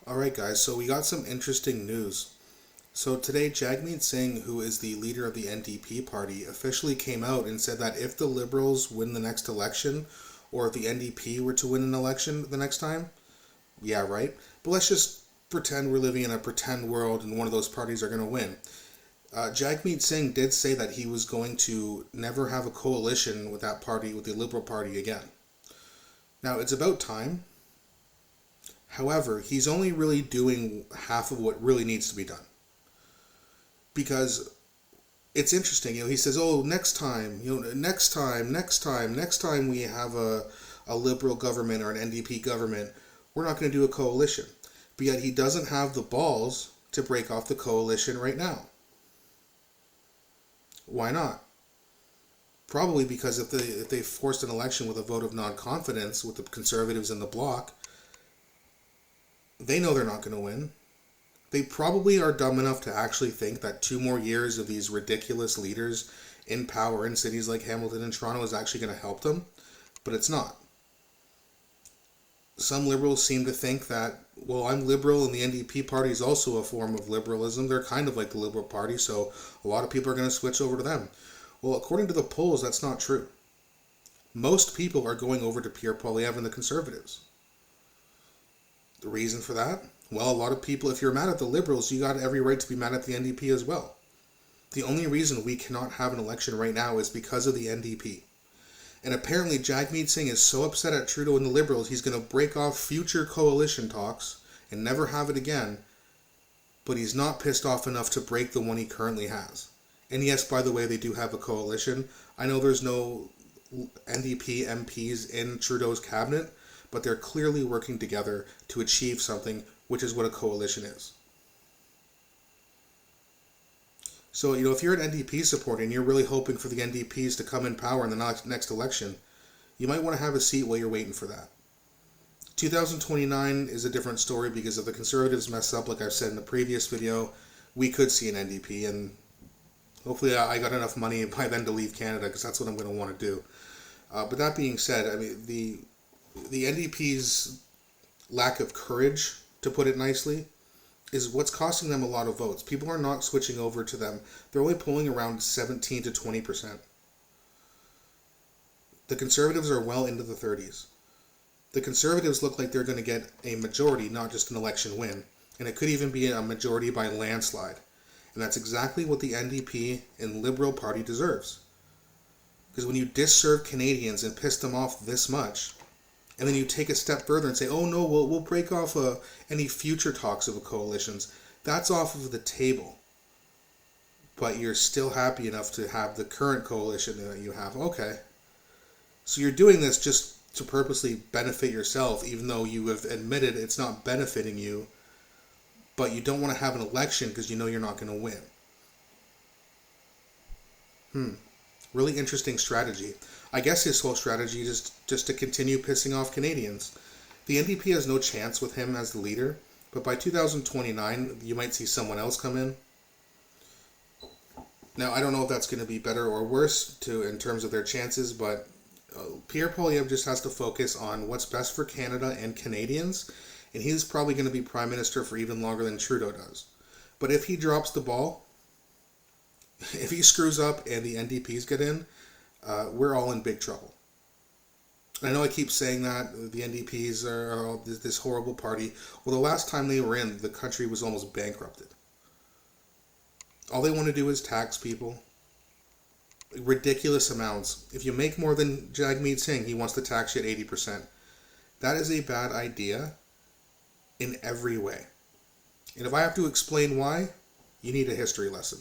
Alright guys, so we got some interesting news. So today Jagmeet Singh, who is the leader of the NDP party, officially came out and said that if the Liberals win the next election, or if the NDP were to win an election the next time, yeah, right, but let's just pretend we're living in a pretend world and one of those parties are going to win. Jagmeet Singh did say that he was going to never have a coalition with that party, with the Liberal Party again. Now, it's about time. However, he's only really doing half of what really needs to be done. Because it's interesting, he says, oh, next time we have a Liberal government or an NDP government, we're not going to do a coalition. But yet he doesn't have the balls to break off the coalition right now. Why not? Probably because if they forced an election with a vote of non-confidence with the Conservatives in the bloc, they know they're not going to win. They probably are dumb enough to actually think that 2 more years of these ridiculous leaders in power in cities like Hamilton and Toronto is actually going to help them, but it's not. Some liberals seem to think that, well, I'm liberal and the NDP party is also a form of liberalism. They're kind of like the Liberal Party, so a lot of people are going to switch over to them. Well, according to the polls, that's not true. Most people are going over to Pierre Poilievre and the Conservatives. The reason for that? Well, a lot of people, if you're mad at the Liberals, you got every right to be mad at the NDP as well. The only reason we cannot have an election right now is because of the NDP. And apparently Jagmeet Singh is so upset at Trudeau and the Liberals, he's going to break off future coalition talks and never have it again, but he's not pissed off enough to break the one he currently has. And yes, by the way, they do have a coalition. I know there's no NDP MPs in Trudeau's cabinet, but they're clearly working together to achieve something, which is what a coalition is. So, if you're an NDP supporter and you're really hoping for the NDPs to come in power in the next election, you might want to have a seat while you're waiting for that. 2029 is a different story because if the Conservatives mess up, like I've said in the previous video, we could see an NDP, and hopefully I got enough money by then to leave Canada because that's what I'm going to want to do. But that being said, I mean, the NDP's lack of courage, to put it nicely, is what's costing them a lot of votes. People are not switching over to them. They're only polling around 17 to 20%. The Conservatives are well into the 30s. The Conservatives look like they're going to get a majority, not just an election win. And it could even be a majority by landslide. And that's exactly what the NDP and Liberal Party deserves. Because when you disserve Canadians and piss them off this much, and then you take a step further and say, oh no, we'll break off any future talks of coalitions, that's off of the table. But you're still happy enough to have the current coalition that you have. Okay. So you're doing this just to purposely benefit yourself, even though you have admitted it's not benefiting you, but you don't want to have an election because you know you're not going to win. Really interesting strategy. I guess his whole strategy is just to continue pissing off Canadians. The NDP has no chance with him as the leader, but by 2029, you might see someone else come in. Now, I don't know if that's going to be better or worse in terms of their chances, but Pierre Poilievre just has to focus on what's best for Canada and Canadians, and he's probably going to be Prime Minister for even longer than Trudeau does. But if he drops the ball, if he screws up and the NDPs get in, we're all in big trouble. I know I keep saying that the NDPs are this horrible party. Well, the last time they were in, the country was almost bankrupted. All they want to do is tax people. Ridiculous amounts. If you make more than Jagmeet Singh, he wants to tax you at 80%. That is a bad idea in every way. And if I have to explain why, you need a history lesson.